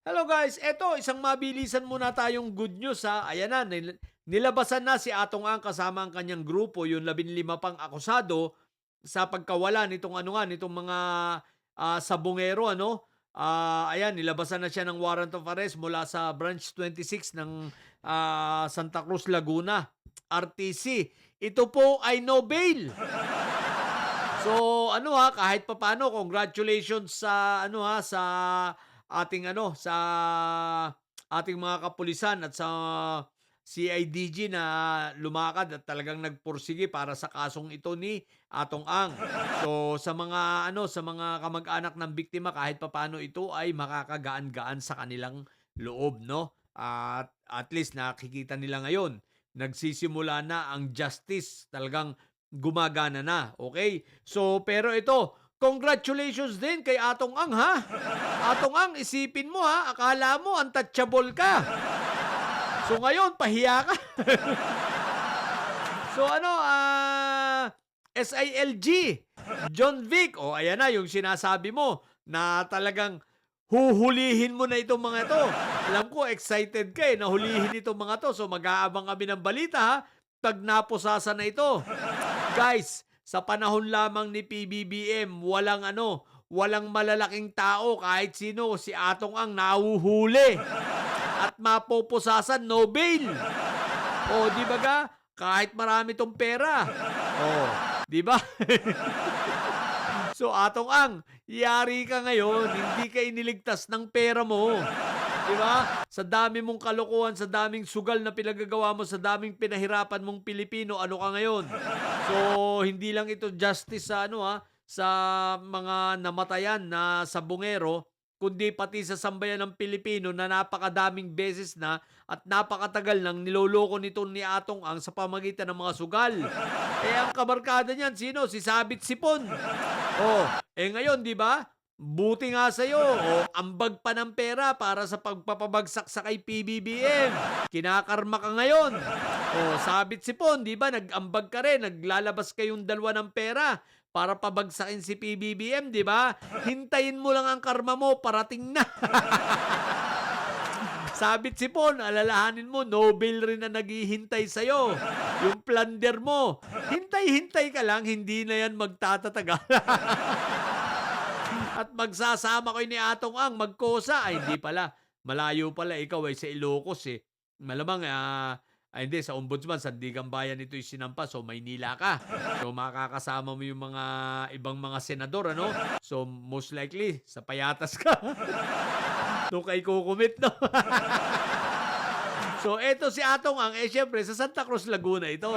Hello guys, eto isang mabilisan muna tayong good news ha. Ayan na, nilabasan na si Atong Ang kasama ang kanyang grupo, yung 15 pang akusado sa pagkawala nitong nitong mga sabongero ayan, nilabasan na siya ng warrant of arrest mula sa branch 26 ng Santa Cruz, Laguna, RTC. Ito po ay no bail. So kahit papaano congratulations sa sa sa ating mga kapulisan at sa CIDG na lumakad at talagang nagpursige para sa kasong ito ni Atong Ang. So sa mga kamag-anak ng biktima kahit papaano ito ay makakagaan-gaan sa kanilang loob, no? At least nakikita nila ngayon nagsisimula na ang justice, talagang gumagana na, okay? So pero ito, congratulations din kay Atong Ang ha. Atong Ang, isipin mo ha, akala mo untouchable ka. So ngayon, pahiya ka. So SILG, John Vic, ayan na yung sinasabi mo na talagang huhulihin mo na itong mga ito. Alam ko, excited ka na hulihin itong mga to. So mag-aabang kami ng balita ha, pag napusasan na ito. Guys, sa panahon lamang ni PBBM, walang malalaking tao kahit sino, si Atong Ang nahuhuli at mapupusasan, no bail. Di ba ga? Kahit marami tong pera. Di ba? So Atong Ang, yari ka ngayon, hindi ka iniligtas ng pera mo. Di ba? Sa dami mong kalokohan, sa daming sugal na pinagagawa mo, sa daming pinahirapan mong Pilipino, ano ka ngayon? So hindi lang ito justice sa sa mga namatayan na sabongero, kundi pati sa sambayan ng Pilipino na napakadaming beses na at napakatagal nang niloloko nito ni Atong Ang sa pamagitan ng mga sugal. Ang kabarkada niyan, sino? Si Sabit Sipon. Ngayon, di ba? Buti nga sa'yo, ambag pa ng pera para sa pagpapabagsak sa kay PBBM. Kinakarma ka ngayon. Sabit Sipon, di ba? Nag-ambag ka rin, naglalabas kayong dalawa ng pera para pabagsakin si PBBM, di ba? Hintayin mo lang ang karma mo, parating na. Sabit Sipon, alalahanin mo, Nobel rin na naghihintay sa'yo. Yung plunder mo, hintay-hintay ka lang, hindi na yan magtatatagal. At magsasama ko ni Atong Ang, magkosa. Ay, hindi pala. Malayo pala, ikaw ay sa Ilocos eh. Malamang, hindi, sa Ombudsman, Sandigan Bayan ito yung sinampa. So, Maynila ka. So, makakasama mo yung mga ibang mga senador, So, most likely, sa Payatas ka. Doon kay kukumit, no? So, eto si Atong Ang, syempre, sa Santa Cruz, Laguna ito.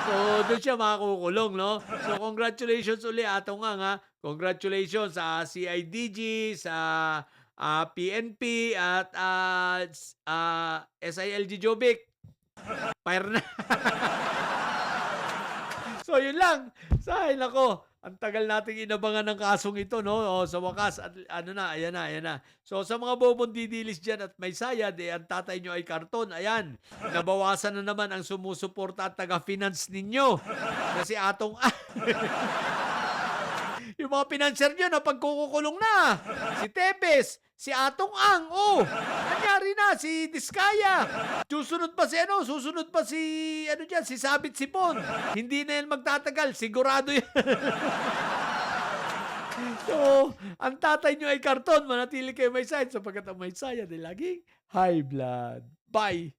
So, doon siya makakukulong, no? So, congratulations uli, Atong Ang, ha? Congratulations sa CIDG, sa PNP, at SILG Jobic. Fire na. So, yun lang. Ay, nako. Ang tagal nating inabangan ng kasong ito, no? Sa wakas, at ayan na. So, sa mga bobong didilis dyan at may sayad, ang tatay nyo ay karton. Ayan, nabawasan na naman ang sumusuporta at taga-finance ninyo. Kasi Atong yung mga financier nyo na pagkukulong na. Si Tepes, si Atong Ang, nangyari na, si Diskaya. Susunod pa si si Sabit Sipon. Hindi na yan magtatagal, sigurado yan. So, ang tatay nyo ay karton, manatili kayo may sayad sapagkat ang may sayad ay laging high blood. Bye!